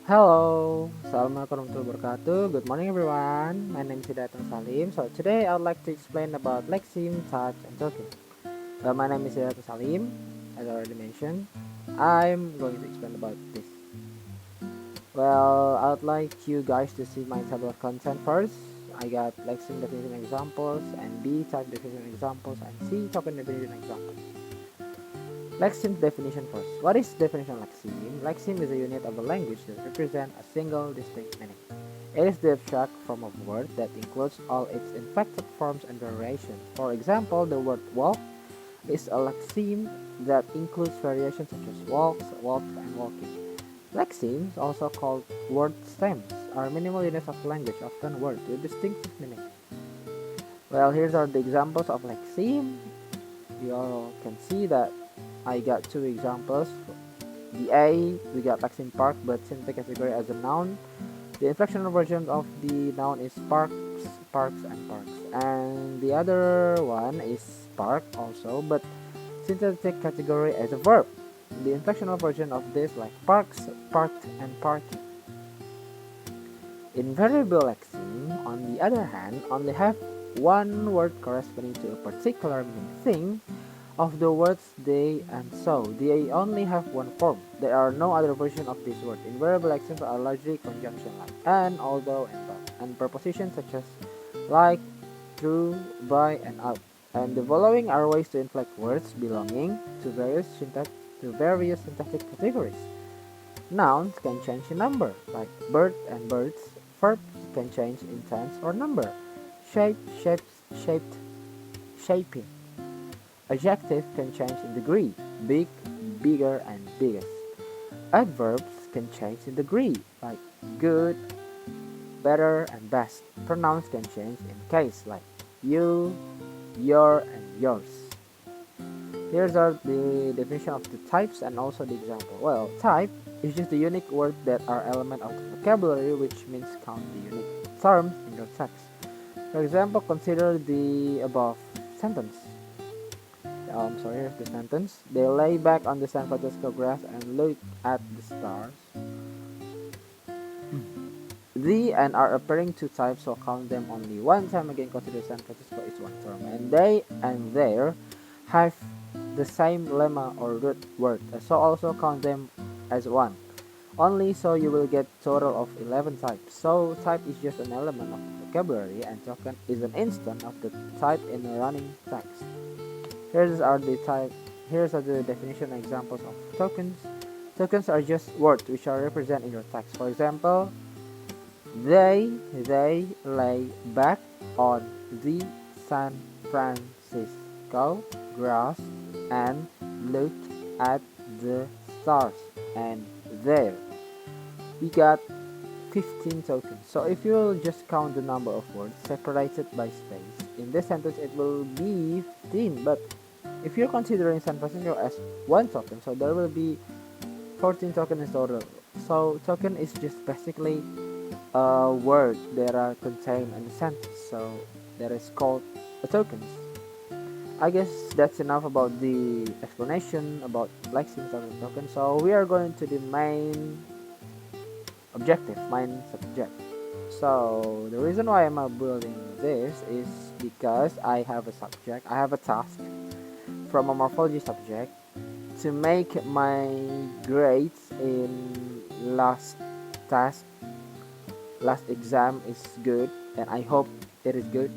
Hello, Assalamualaikum warahmatullahi wabarakatuh. Good morning, everyone. My name is Hidayat Salim. So today I'd like to explain about Lexemes, types, and tokens. My name is Hidayat Salim, as I already mentioned. I'm going to explain about this. Well, I'd like you guys to see my table of content first. I got Lexemes definition examples, and B type definition examples, and C token definition examples. Lexeme definition first. What is definition of lexeme? Lexeme is a unit of a language that represents a single distinct meaning. It is the abstract form of word that includes all its inflected forms and variations. For example, the word walk is a lexeme that includes variations such as walks, walked, and walking. Lexemes, also called word stems, are minimal units of language, often words with distinctive meaning. Well, here are the examples of lexeme. You all can see that I got two examples. The A, we got Lexington Park, but since the category as a noun, the inflectional version of the noun is parks, parks, and parks. And the other one is park also, but since I take category as a verb, the inflectional version of this like parks, parked, and parking. Invariable lexeme, on the other hand, only have one word corresponding to a particular meaning thing of the words they and so. They only have one form. There are no other versions of this word. Invariable accents are largely conjunction like and, although, and but, and prepositions such as like, through, by, and out. And the following are ways to inflect words belonging to various syntactic categories. Nouns can change in number, like bird and birds. Verbs can change in tense or number. Shape, shapes, shaped, shaping. Adjective can change in degree, big, bigger, and biggest. Adverbs can change in degree, like good, better, and best. Pronouns can change in case, like you, your, and yours. Here's our the definition of the types and also the example. Well, type is just the unique word that are element of the vocabulary, which means count the unique terms in your text. For example, consider the above sentence. Here's the sentence. They lay back on the San Francisco grass and look at the stars. The and are appearing two types, so count them only one time. Again, consider San Francisco is one term. And they and there have the same lemma or root word, so also count them as one. Only so you will get total of 11 types. So type is just an element of the vocabulary, and token is an instance of the type in a running text. Here's are the definition and examples of tokens. Tokens are just words which are represented in your text. For example, they lay back on the San Francisco grass and looked at the stars. And there we got 15 tokens. So if you just count the number of words separated by space, in this sentence it will be 15, but if you're considering San Francisco as one token, so there will be 14 tokens in total. So token is just basically a word that are contained in a sentence, so that is called a tokens. I guess that's enough about the explanation about Lexemes and tokens. So we are going to the main objective, main subject. So the reason why I'm building this is because I have a task from a morphology subject to make my grades in last exam is good, and I hope it is good.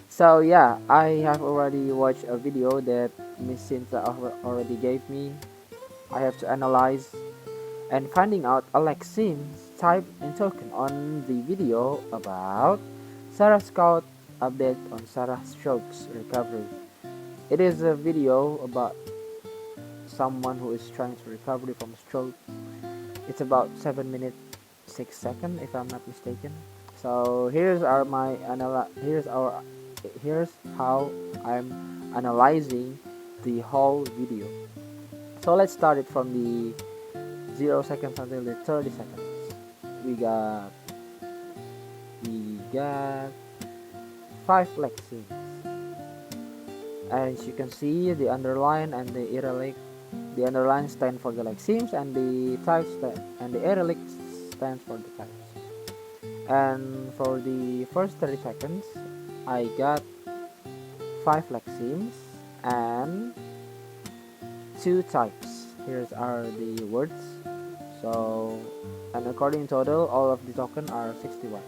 So yeah, I have already watched a video that Miss Sinta already gave me. I have to analyze and finding out a Lexemes type and token on the video about Sarah Scout update on Sarah Strokes recovery. It is a video about someone who is trying to recover from a stroke. It's about 7 minutes 6 seconds if I'm not mistaken. So here's how I'm analyzing the whole video. So let's start it from the 0 seconds until the 30 seconds. We got 5 Lexemes. As you can see, the underline and the italic, the underline stand for the Lexemes, and the types and the italic depends for the types. And for the first 30 seconds, I got 5 lexemes and 2 types. Here's are the words. So, and according total, all of the token are 61.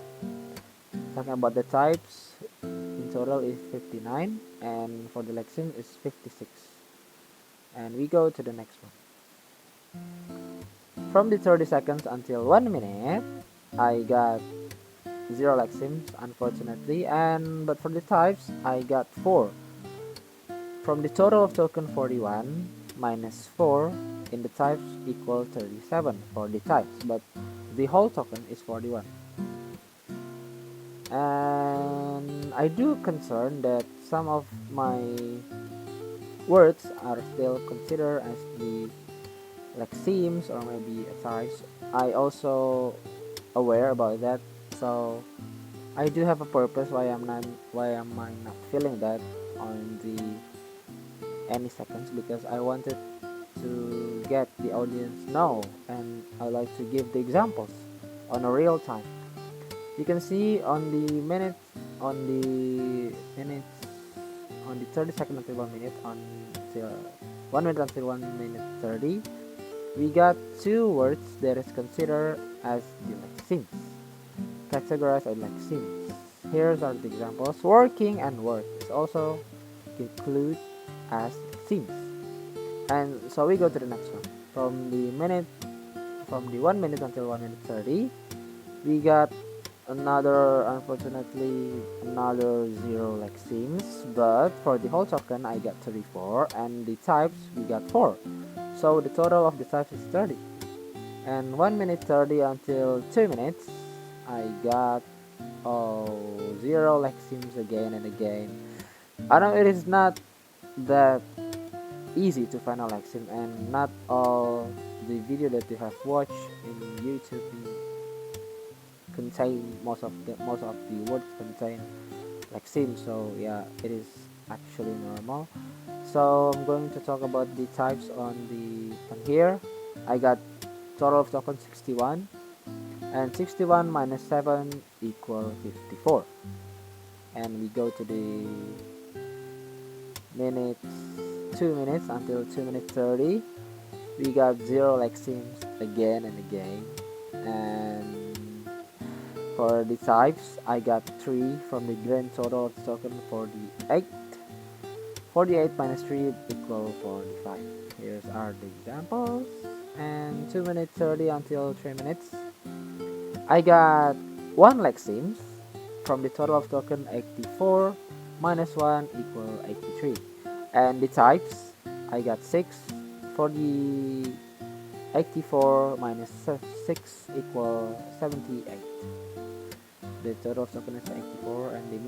Talking about the types, in total is 59, and for the lexeme is 56. And we go to the next one. From the 30 seconds until 1 minute, I got 0 lexemes, unfortunately, and but for the types, I got 4. From the total of token 41 minus 4 in the types equal 37 for the types, but the whole token is 41. And I do concern that some of my words are still considered as the lexemes or maybe types. I also aware about that, so I do have a purpose why am I not feeling that on the any seconds, because I wanted to get the audience know, and I like to give the examples on a real time. You can see on the minutes, on the 30 second until 1 minute, until 1 minute until 1 minute 30, we got 2 words that is considered as the lexemes, categorized as lexemes. Here's are the examples. Working and work is also included as lexemes. And so we go to the next one. From the 1 minute until 1 minute 30, we got unfortunately another 0 lexemes, but for the whole token I got 34, and the types we got 4. So the total of the types is 30. And 1 minute 30 until 2 minutes, I got 0 lexemes again and again. I know it is not that easy to find a lexeme, and not all the video that you have watched in YouTube contain most of the words contain lexeme. So yeah, it is actually normal. So I'm going to talk about the types on here. I got total of token 61, and 61 minus 7 equal 54. And we go to the minutes, 2 minutes until 2 minutes 30. We got 0 lexemes again and again. And for the types, I got 3 from the grand total of the token 48. 48 minus 3 equal 45. Here's are the examples. And 2 minutes 30 until 3 minutes, I got 1 lexemes from the total of token 84 minus 1 equal 83. And the types, I got 6 for the 84 minus 6 equal 78. The total of token is 84, and the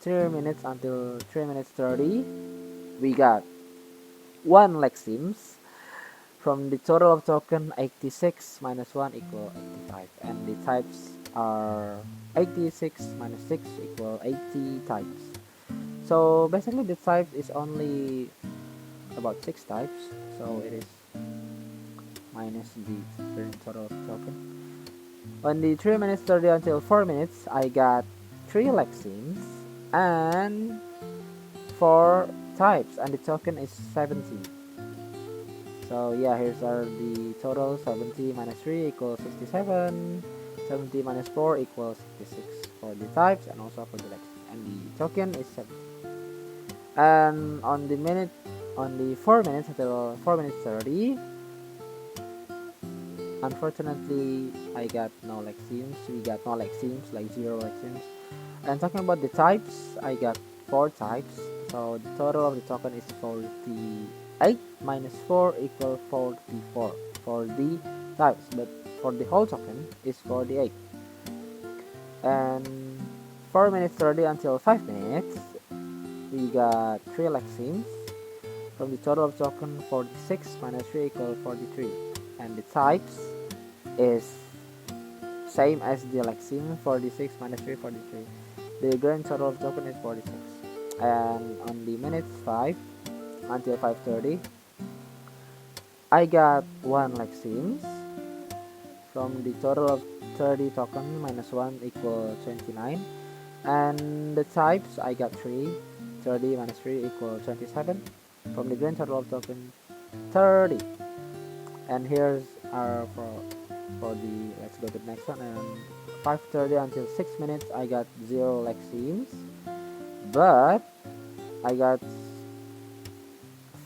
3 minutes until 3 minutes 30, we got 1 lexemes from the total of token 86 minus 1 equal 85, and the types are 86 minus 6 equal 80 types. So basically the types is only about 6 types, so it is minus the current total of token. On the 3 minutes 30 until 4 minutes, I got 3 lexemes and 4 types, and the token is 70. So yeah, here's are the total. 70 minus 3 equals 67. 70 minus 4 equals 66 for the types, and also for the lexeme. And the token is 70. And on the 4 minutes until 4 minutes 30, unfortunately I got no lexemes. We got no lexemes, like 0 lexemes. And talking about the types, I got 4 types. So the total of the token is 48 minus 4 equal 44 for the types, but for the whole token is 48. And 4 minutes 30 until 5 minutes, we got 3 lexemes from the total of token 46 minus 3 equal 43. And the types is same as the lexeme, 46 minus 3 43. The grand total of token is 46. And on the minutes 5 until 5:30, I got 1 lexemes from the total of 30 token minus 1 equal 29. And the types, I got 3. 30 minus 3 equal 27. From the grand total of token 30. And here's our for the, let's go to the next one. And 5:30 until 6 minutes, I got 0 Lexemes, but I got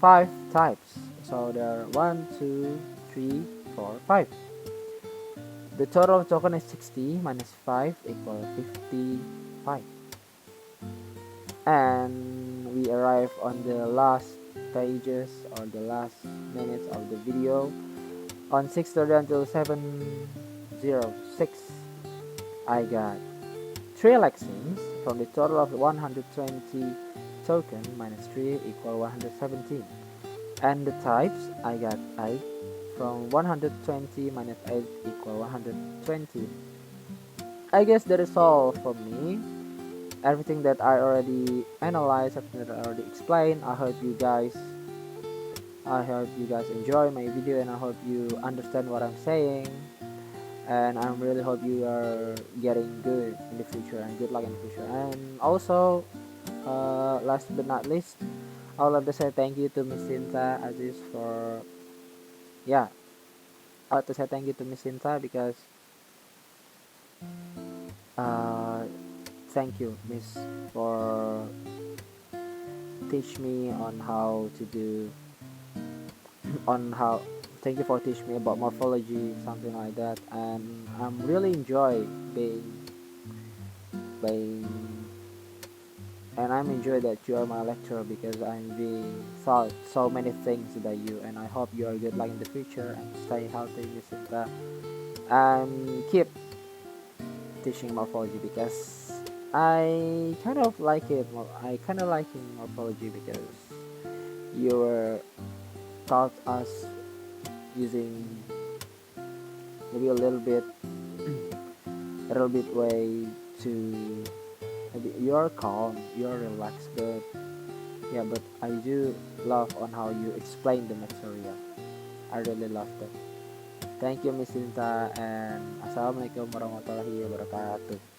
5 types. So there are 1, 2, 3, 4, 5. The total of token is 60 minus 5 equal 55. And we arrive on the last pages or the last minutes of the video. On 6:30 until 7:06, I got 3 Lexemes. From the total of 120 token minus 3 equal 117. And the types, I got 8. From 120 minus 8 equal 120. I guess that is all from me. Everything that I already analyzed, everything that I already explained. I hope you guys enjoy my video, and I hope you understand what I'm saying. And I really hope you are getting good in the future, and good luck in the future. And also, last but not least, I would like to say thank you to Miss Sinta Aziz for, yeah, I would like to say thank you to Miss Sinta because uh, thank you, Miss, for teach me on how to do on how thank you for teaching me about morphology, something like that. And I'm really enjoy being and I'm enjoy that you are my lecturer, because I'm being taught so many things by you. And I hope you are good luck in the future, and stay healthy, Miss Sinta, and keep teaching morphology, because I kind of like it. I kind of like in morphology because you were taught us using maybe a little bit way to, maybe you're calm, you're relaxed, but yeah, but I do love on how you explain the material. I really love that. Thank you, Miss Sinta, and assalamualaikum warahmatullahi wabarakatuh.